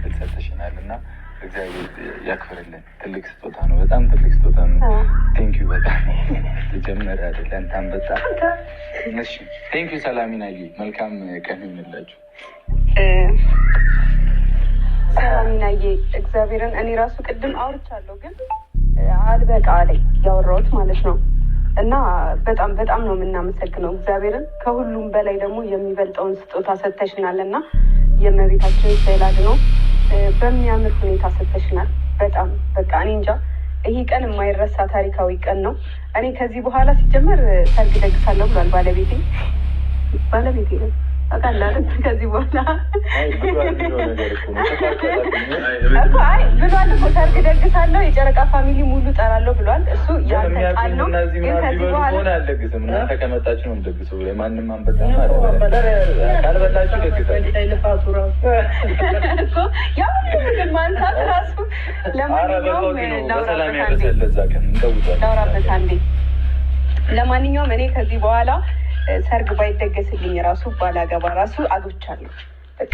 መስቀል ሰጥተሽናል እና እግዚአብሔር ያክብርልን። ትልቅ ስጦታ ነው፣ በጣም ትልቅ ስጦታ ነው። ቴንኪዩ በጣም ተጀመረ አይደለ? አንተም በጣም እሺ፣ ቴንኪዩ። ሰላሚናዬ መልካም ቀን ይሁንላችሁ። ሰላሚናዬ እግዚአብሔርን እኔ ራሱ ቅድም አውርቻለሁ፣ ግን አልበቃ ላይ ያወራሁት ማለት ነው። እና በጣም በጣም ነው የምናመሰግነው እግዚአብሔርን። ከሁሉም በላይ ደግሞ የሚበልጠውን ስጦታ ሰጥተሽናል እና የእመቤታችን ስዕል አድኖ በሚያምር ሁኔታ ሰጥተሽናል። በጣም በቃ እኔ እንጃ፣ ይህ ቀን የማይረሳ ታሪካዊ ቀን ነው። እኔ ከዚህ በኋላ ሲጀመር ሰርግ ደግሳለሁ ብሏል ባለቤቴ ነው አቃላለ። ከዚህ በኋላ ብሏል እኮ ሰርግ ደግሳለሁ፣ የጨረቃ ፋሚሊ ሙሉ ጠራለሁ ብሏል። እሱ ያንተቃል ነው። ግን ከዚህ በኋላ አልደግስም። እናንተ ከመጣችሁ ነው የምደግሰው። ማንም አንበጣ ካልበላችሁ ደግሳለሁ እኮ ያው ምንም ማንሳት ራሱ። ለማንኛውም ላውራበት አንዴ። ለማንኛውም እኔ ከዚህ በኋላ ሰርግ ባይደገስልኝ ራሱ ባላገባ ራሱ አግብቻለሁ። በቃ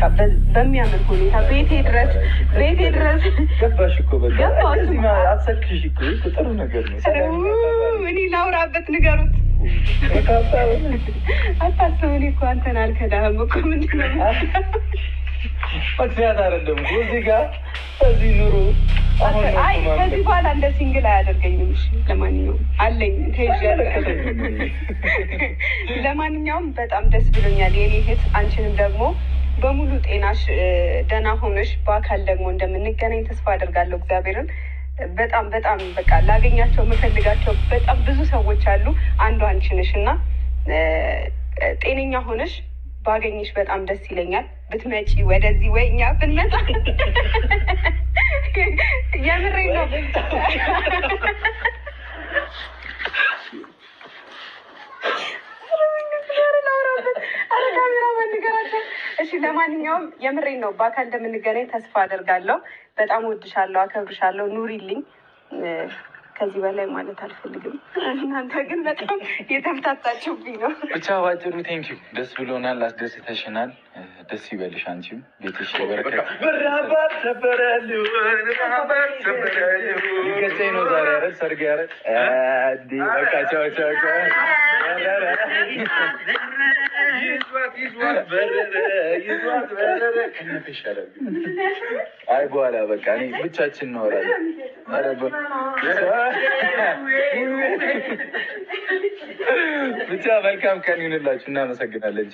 በሚያምር ሁኔታ ቤቴ ድረስ ገባሽ እኮ በቃ አሰክሽ እኮ ጥሩ ነገር ነው። እኔ ላውራበት ንገሩት። አታስብ፣ እኔ እኮ አንተን አልከዳህም እኮ። ምንድን ነው ምክንያት አይደለም እዚህ ጋር እዚህ ኑሮ። አይ ከዚህ በኋላ እንደ ሲንግል አያደርገኝም። እሺ ለማንኛውም አለኝ ተይዣለሁ። ለማንኛውም በጣም ደስ ብሎኛል የኔ እህት። አንቺንም ደግሞ በሙሉ ጤናሽ ደህና ሆነሽ በአካል ደግሞ እንደምንገናኝ ተስፋ አደርጋለሁ እግዚአብሔርን። በጣም በጣም በቃ ላገኛቸው የምፈልጋቸው በጣም ብዙ ሰዎች አሉ። አንዱ አንቺ ነሽ እና ጤነኛ ሆነሽ ባገኝሽ በጣም ደስ ይለኛል። ብትመጪ ወደዚህ ወይ እኛ ብንመጣ የምሬን ነው። እሺ ለማንኛውም የምሬን ነው። በአካል እንደምንገናኝ ተስፋ አደርጋለሁ። በጣም ወድሻለሁ፣ አከብርሻለሁ። ኑሪልኝ። ከዚህ በላይ ማለት አልፈልግም። እናንተ ግን በጣም የተምታታችሁብኝ ነው። ብቻ ባጭሩ ቴንኪው። ደስ ብሎናል፣ አስደስተሽናል። ደስ ይበልሽ። አንቺም ቤትሽ በረከት ነው። ዛሬ ያረ ሰርግ ያረ በቃ ቻው ቻው ቻው። አይ በኋላ በቃ እኔ ብቻችን እናወራለን። ብቻ መልካም ቀን ይሁንላችሁ። እናመሰግናለን።